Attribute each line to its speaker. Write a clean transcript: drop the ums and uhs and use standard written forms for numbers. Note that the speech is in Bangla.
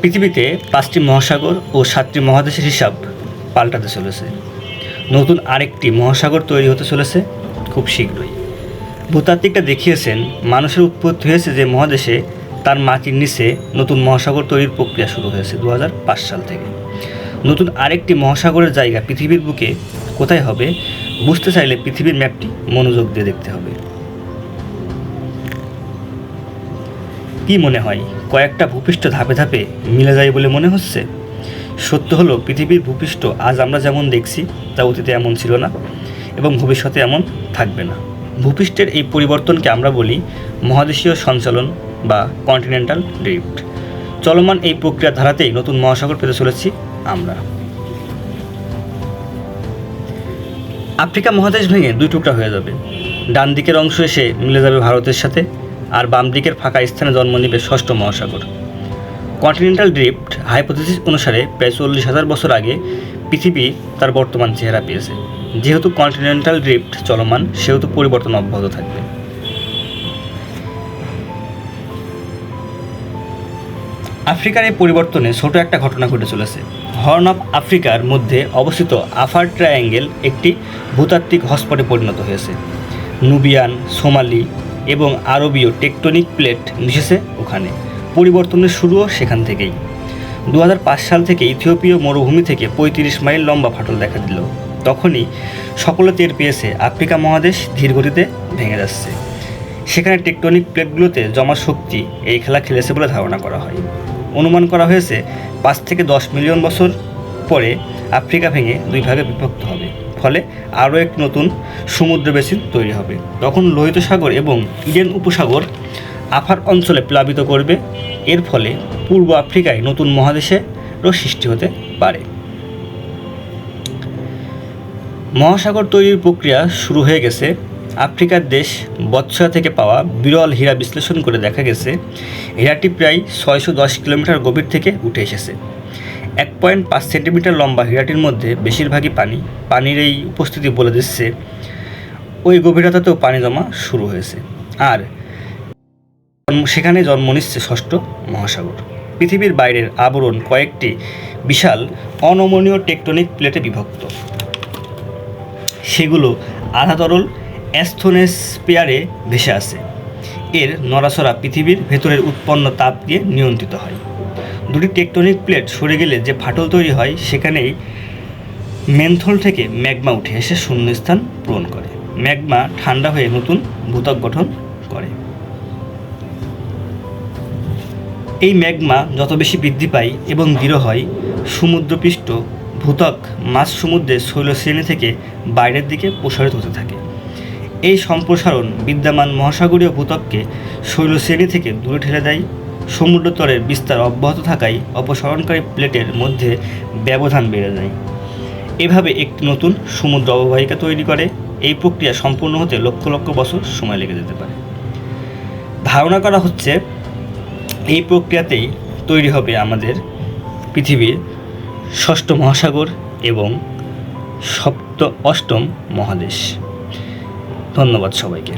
Speaker 1: পৃথিবীতে 5টি মহাসাগর ও 7টি মহাদেশের হিসাব পাল্টাতে চলেছে। নতুন আরেকটি মহাসাগর তৈরি হতে চলেছে খুব শীঘ্রই। ভূতাত্ত্বিকরা দেখিয়েছেন মানুষের উৎপত্তি হয়েছে যে মহাদেশে তার মাটির নিচে নতুন মহাসাগর তৈরির প্রক্রিয়া শুরু হয়েছে 2005 সাল থেকে। নতুন আরেকটি মহাসাগরের জায়গা পৃথিবীর বুকে কোথায় হবে বুঝতে চাইলে পৃথিবীর ম্যাপটি মনোযোগ দিয়ে দেখতে হবে। কি মনে হয় কয়েকটা ভূপৃষ্ঠ ধাপে ধাপে মিলে যায় বলে মনে হচ্ছে? সত্য হলো পৃথিবীর ভূপৃষ্ঠ আজ আমরা যেমন দেখছি তা অতীতে এমন ছিল না এবং ভবিষ্যতে এমন থাকবে না। ভূপৃষ্ঠের এই পরিবর্তনকে আমরা বলি মহাদেশীয় সঞ্চালন বা কন্টিনেন্টাল ড্রিফট। চলমান এই প্রক্রিয়ার ধারাতেই নতুন মহাসাগর পেতে চলেছি আমরা। আফ্রিকা মহাদেশ ভেঙে দুই টুকরা হয়ে যাবে। ডান দিকের অংশ এসে মিলে যাবে ভারতের সাথে, আর বাম দিকের ফাঁকা স্থানে জন্ম নেবে ষষ্ঠ মহাসাগর। কন্টিনেন্টাল ড্রিফট হাইপোথিসিস অনুসারে প্রায় 40,000 বছর আগে পৃথিবী তার বর্তমান চেহারা পেয়েছে। যেহেতু কন্টিনেন্টাল ড্রিফট চলমান, সেহেতু পরিবর্তন অব্যাহত থাকবে। আফ্রিকার এই পরিবর্তনে ছোট একটা ঘটনা ঘটে চলেছে। হর্ন অফ আফ্রিকার মধ্যে অবস্থিত আফার ট্রায়াঙ্গেল একটি ভূতাত্ত্বিক হটস্পটে পরিণত হয়েছে। নুবিয়ান, সোমালি এবং আরবীয় টেকটনিক প্লেট মিশেছে ওখানে। পরিবর্তনের শুরুও সেখান থেকেই। 2005 সাল থেকে ইথিওপীয় মরুভূমি থেকে 35 মাইল লম্বা ফাটল দেখা দিল। তখনই সকলে টের পেয়েছে আফ্রিকা মহাদেশ ধীর গতিতে ভেঙে যাচ্ছে। সেখানে টেকটনিক প্লেটগুলোতে জমা শক্তি এই খেলা খেলেছে বলে ধারণা করা হয়। অনুমান করা হয়েছে 5 থেকে 10 মিলিয়ন বছর পরে আফ্রিকা ভেঙে দুই ভাগে বিভক্ত হবে। ফলে আরও একটি নতুন সমুদ্র বেসিন তৈরি হবে। তখন লোহিত সাগর এবং ইডেন উপসাগর আফার অঞ্চলে প্লাবিত করবে। এর ফলে পূর্ব আফ্রিকায় নতুন মহাদেশেরও সৃষ্টি হতে পারে। মহাসাগর তৈরির প্রক্রিয়া শুরু হয়ে গেছে। আফ্রিকার দেশ বতসোয়া থেকে পাওয়া বিরল হীরা বিশ্লেষণ করে দেখা গেছে হীরাটি প্রায় 610 কিলোমিটার গভীর থেকে উঠে এসেছে। 1.5 সেন্টিমিটার লম্বা হীরাটির মধ্যে বেশিরভাগই পানি। পানির এই উপস্থিতি বলে দিচ্ছে ওই গভীরতাতেও পানি জমা শুরু হয়েছে, আর সেখানে জন্ম নিচ্ছে ষষ্ঠ মহাসাগর। পৃথিবীর বাইরের আবরণ কয়েকটি বিশাল অনমনীয় টেকটনিক প্লেটে বিভক্ত। সেগুলো আধা তরল অ্যাস্থোনোস্ফিয়ারে ভেসে আছে। এর নড়াচড়া পৃথিবীর ভেতরের উৎপন্ন তাপ দিয়ে নিয়ন্ত্রিত হয়। দুটি টেকটনিক প্লেট সরে গেলে যে ফাটল তৈরি হয়, সেখানেই মেন্থল থেকে ম্যাগমা উঠে এসে শূন্যস্থান পূরণ করে। ম্যাগমা ঠান্ডা হয়ে নতুন ভূত্বক গঠন করে। এই ম্যাগমা যত বেশি বৃদ্ধি পায় এবং দৃঢ় হয়, সমুদ্রপৃষ্ঠ ভূত্বক মাঝ সমুদ্রের শৈলশ্রেণী থেকে বাইরের দিকে প্রসারিত হতে থাকে। এই সম্প্রসারণ বিদ্যমান মহাসাগরীয় ভূত্বককে শৈলশ্রেণী থেকে দূরে ঠেলে দেয়। সমুদ্রতলের বিস্তার অব্যাহত থাকায় অপসারণকারী প্লেটের মধ্যে ব্যবধান বেড়ে যায়। এভাবে একটি নতুন সমুদ্র অববাহিকা তৈরি করে। এই প্রক্রিয়া সম্পূর্ণ হতে লক্ষ লক্ষ বছর সময় লেগে যেতে পারে। ধারণা করা হচ্ছে এই প্রক্রিয়াতেই তৈরি হবে আমাদের পৃথিবীর ষষ্ঠ মহাসাগর এবং অষ্টম মহাদেশ। ধন্যবাদ সবাইকে।